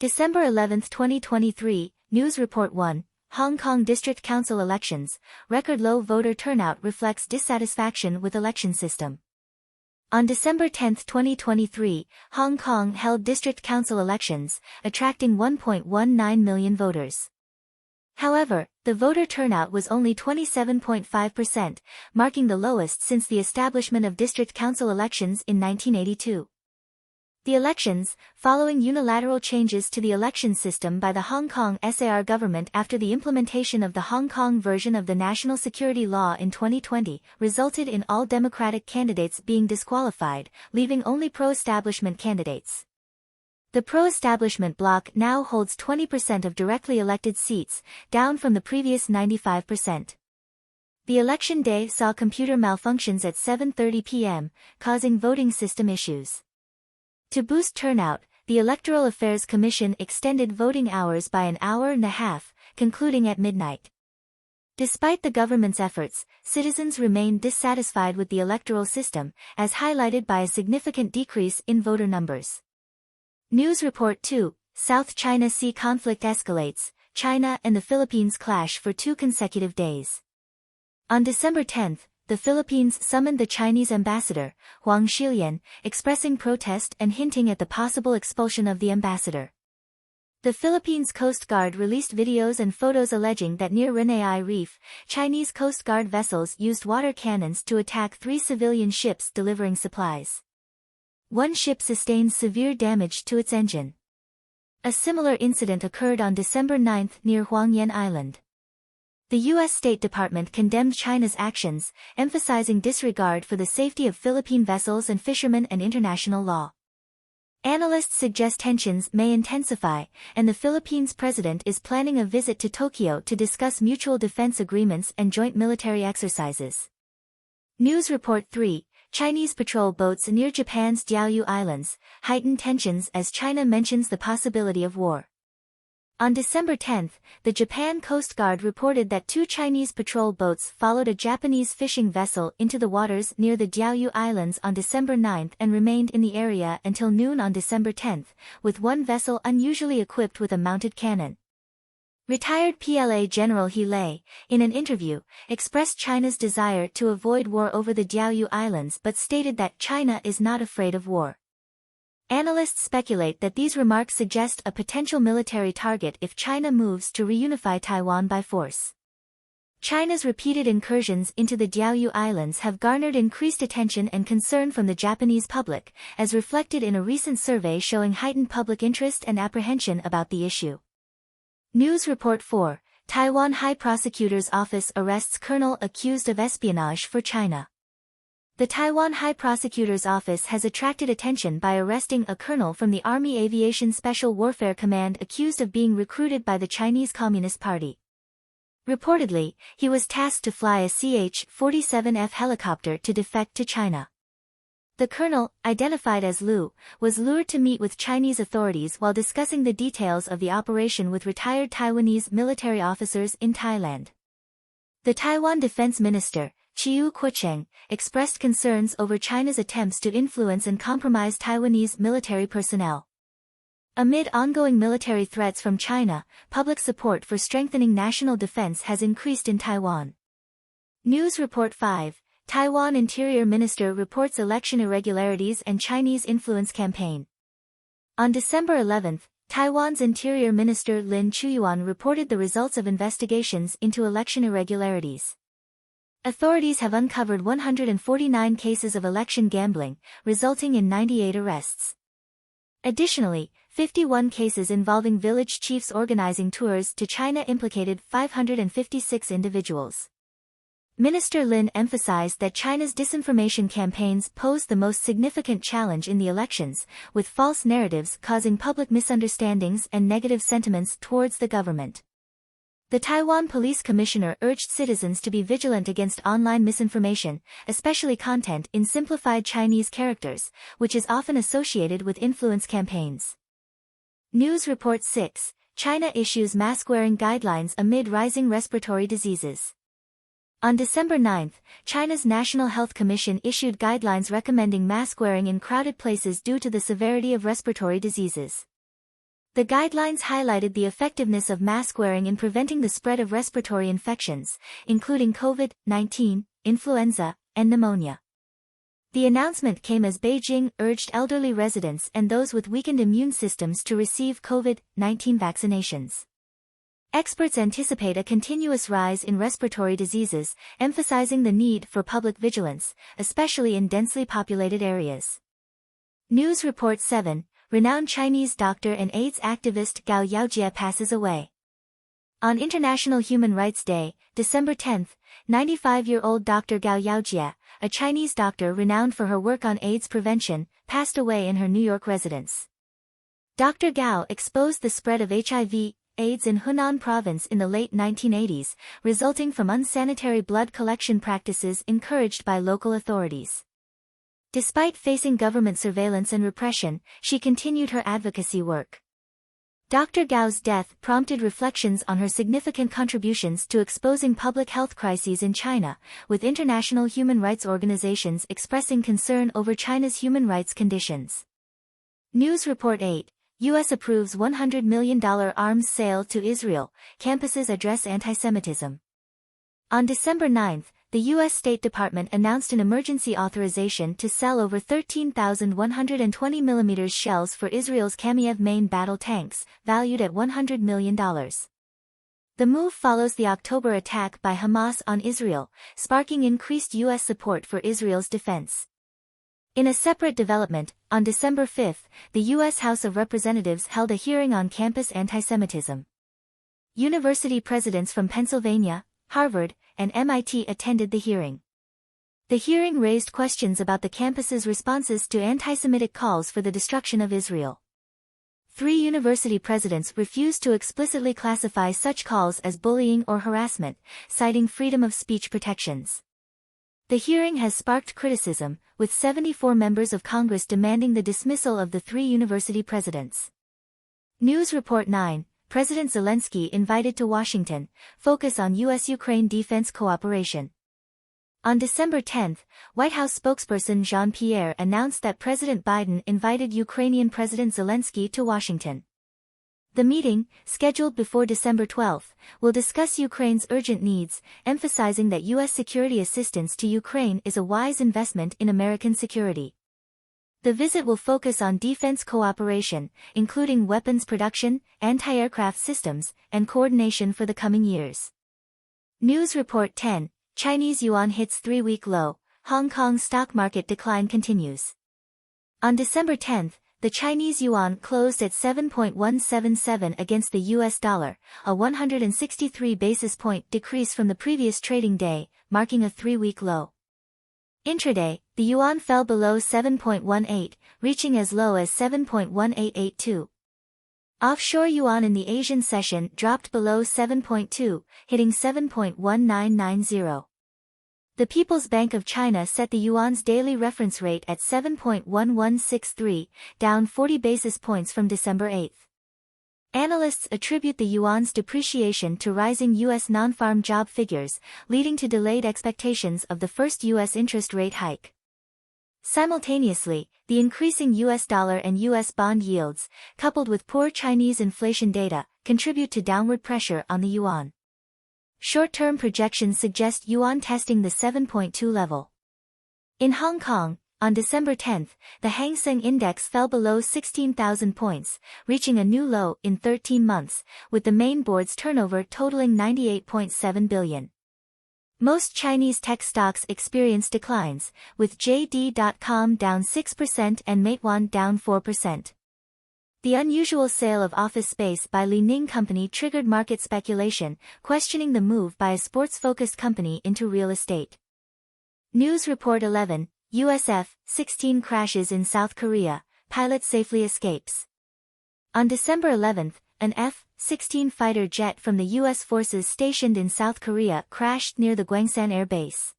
December 11, 2023, News Report 1, Hong Kong District Council elections, record low voter turnout reflects dissatisfaction with election system. On December 10, 2023, Hong Kong held District Council elections, attracting 1.19 million voters. However, the voter turnout was only 27.5%, marking the lowest since the establishment of District Council elections in 1982. The elections, following unilateral changes to the election system by the Hong Kong SAR government after the implementation of the Hong Kong version of the National Security Law in 2020, resulted in all Democratic candidates being disqualified, leaving only pro-establishment candidates. The pro-establishment bloc now holds 20% of directly elected seats, down from the previous 95%. The election day saw computer malfunctions at 7:30 p.m., causing voting system issues. To boost turnout, the Electoral Affairs Commission extended voting hours by an hour and a half, concluding at midnight. Despite the government's efforts, citizens remain dissatisfied with the electoral system, as highlighted by a significant decrease in voter numbers. News Report 2, South China Sea conflict escalates, China and the Philippines clash for 2 consecutive days. On December 10, the Philippines summoned the Chinese ambassador, Huang Shilian, expressing protest and hinting at the possible expulsion of the ambassador. The Philippines Coast Guard released videos and photos alleging that near Renai Reef, Chinese Coast Guard vessels used water cannons to attack 3 civilian ships delivering supplies. One ship sustained severe damage to its engine. A similar incident occurred on December 9 near Huangyan Island. The U.S. State Department condemned China's actions, emphasizing disregard for the safety of Philippine vessels and fishermen and international law. Analysts suggest tensions may intensify, and the Philippines president is planning a visit to Tokyo to discuss mutual defense agreements and joint military exercises. News Report 3, Chinese patrol boats near Japan's Diaoyu Islands, heighten tensions as China mentions the possibility of war. On December 10, the Japan Coast Guard reported that 2 Chinese patrol boats followed a Japanese fishing vessel into the waters near the Diaoyu Islands on December 9 and remained in the area until noon on December 10, with one vessel unusually equipped with a mounted cannon. Retired PLA General He Lei, in an interview, expressed China's desire to avoid war over the Diaoyu Islands but stated that China is not afraid of war. Analysts speculate that these remarks suggest a potential military target if China moves to reunify Taiwan by force. China's repeated incursions into the Diaoyu Islands have garnered increased attention and concern from the Japanese public, as reflected in a recent survey showing heightened public interest and apprehension about the issue. News Report 4, Taiwan High Prosecutor's Office arrests colonel accused of espionage for China. The Taiwan High Prosecutor's Office has attracted attention by arresting a colonel from the Army Aviation Special Warfare Command accused of being recruited by the Chinese Communist Party. Reportedly, he was tasked to fly a CH-47F helicopter to defect to China. The colonel, identified as Liu, was lured to meet with Chinese authorities while discussing the details of the operation with retired Taiwanese military officers in Thailand. The Taiwan Defense Minister, Chiu Kuo-cheng, expressed concerns over China's attempts to influence and compromise Taiwanese military personnel. Amid ongoing military threats from China, public support for strengthening national defense has increased in Taiwan. News Report 5, Taiwan Interior Minister reports election irregularities and Chinese influence campaign. On December 11, Taiwan's Interior Minister Lin Chuyuan reported the results of investigations into election irregularities. Authorities have uncovered 149 cases of election gambling, resulting in 98 arrests. Additionally, 51 cases involving village chiefs organizing tours to China implicated 556 individuals. Minister Lin emphasized that China's disinformation campaigns pose the most significant challenge in the elections, with false narratives causing public misunderstandings and negative sentiments towards the government. The Taiwan Police Commissioner urged citizens to be vigilant against online misinformation, especially content in simplified Chinese characters, which is often associated with influence campaigns. News Report 6, China issues mask-wearing guidelines amid rising respiratory diseases. On December 9, China's National Health Commission issued guidelines recommending mask wearing in crowded places due to the severity of respiratory diseases. The guidelines highlighted the effectiveness of mask wearing in preventing the spread of respiratory infections, including COVID-19, influenza, and pneumonia. The announcement came as Beijing urged elderly residents and those with weakened immune systems to receive COVID-19 vaccinations. Experts anticipate a continuous rise in respiratory diseases, emphasizing the need for public vigilance, especially in densely populated areas. News Report 7, renowned Chinese doctor and AIDS activist Gao Yaojie passes away. On International Human Rights Day, December 10, 95-year-old Dr. Gao Yaojie, a Chinese doctor renowned for her work on AIDS prevention, passed away in her New York residence. Dr. Gao exposed the spread of HIV/AIDS in Hunan province in the late 1980s, resulting from unsanitary blood collection practices encouraged by local authorities. Despite facing government surveillance and repression, she continued her advocacy work. Dr. Gao's death prompted reflections on her significant contributions to exposing public health crises in China, with international human rights organizations expressing concern over China's human rights conditions. News Report 8, U.S. approves $100 million arms sale to Israel, campuses address antisemitism. On December 9, the U.S. State Department announced an emergency authorization to sell over 13,120 mm shells for Israel's Kamiev main battle tanks, valued at $100 million. The move follows the October attack by Hamas on Israel, sparking increased U.S. support for Israel's defense. In a separate development, on December 5, the U.S. House of Representatives held a hearing on campus antisemitism. University presidents from Pennsylvania, Harvard, and MIT attended the hearing. The hearing raised questions about the campus's responses to anti-Semitic calls for the destruction of Israel. 3 university presidents refused to explicitly classify such calls as bullying or harassment, citing freedom of speech protections. The hearing has sparked criticism, with 74 members of Congress demanding the dismissal of the 3 university presidents. News Report 9, President Zelensky invited to Washington, focus on U.S.-Ukraine defense cooperation. On December 10, White House spokesperson Jean-Pierre announced that President Biden invited Ukrainian President Zelensky to Washington. The meeting, scheduled before December 12, will discuss Ukraine's urgent needs, emphasizing that U.S. security assistance to Ukraine is a wise investment in American security. The visit will focus on defense cooperation, including weapons production, anti-aircraft systems, and coordination for the coming years. News Report 10, Chinese yuan hits 3-week low, Hong Kong stock market decline continues. On December 10, the Chinese yuan closed at 7.177 against the US dollar, a 163 basis point decrease from the previous trading day, marking a 3-week low. Intraday, the yuan fell below 7.18, reaching as low as 7.1882. Offshore yuan in the Asian session dropped below 7.2, hitting 7.1990. The People's Bank of China set the yuan's daily reference rate at 7.1163, down 40 basis points from December 8. Analysts attribute the yuan's depreciation to rising U.S. non-farm job figures, leading to delayed expectations of the first U.S. interest rate hike. Simultaneously, the increasing U.S. dollar and U.S. bond yields, coupled with poor Chinese inflation data, contribute to downward pressure on the yuan. Short-term projections suggest yuan testing the 7.2 level. In Hong Kong, on December 10, the Hang Seng Index fell below 16,000 points, reaching a new low in 13 months, with the main board's turnover totaling $98.7 billion. Most Chinese tech stocks experienced declines, with JD.com down 6% and Meituan down 4%. The unusual sale of office space by Li Ning Company triggered market speculation, questioning the move by a sports-focused company into real estate. News Report 11, US F-16 crashes in South Korea, pilot safely escapes. On December 11, an F-16 fighter jet from the U.S. forces stationed in South Korea crashed near the Gwangshan Air Base.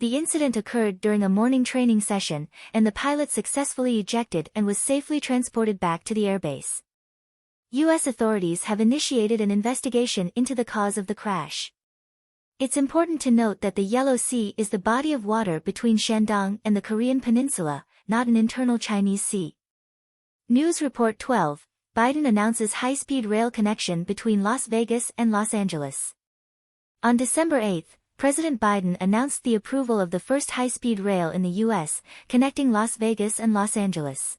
The incident occurred during a morning training session, and the pilot successfully ejected and was safely transported back to the airbase. U.S. authorities have initiated an investigation into the cause of the crash. It's important to note that the Yellow Sea is the body of water between Shandong and the Korean peninsula, not an internal Chinese sea. News Report 12, Biden announces high-speed rail connection between Las Vegas and Los Angeles. On December 8, President Biden announced the approval of the first high-speed rail in the U.S., connecting Las Vegas and Los Angeles.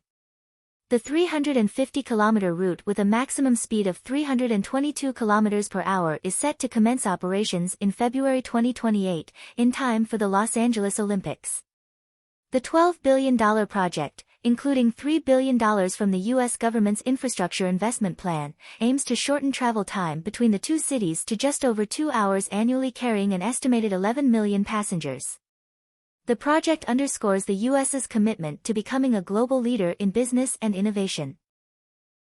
The 350-kilometer route with a maximum speed of 322 kilometers per hour is set to commence operations in February 2028, in time for the Los Angeles Olympics. The $12 billion project, including $3 billion from the U.S. government's Infrastructure Investment Plan, aims to shorten travel time between the two cities to just over 2 hours annually, carrying an estimated 11 million passengers. The project underscores the U.S.'s commitment to becoming a global leader in business and innovation.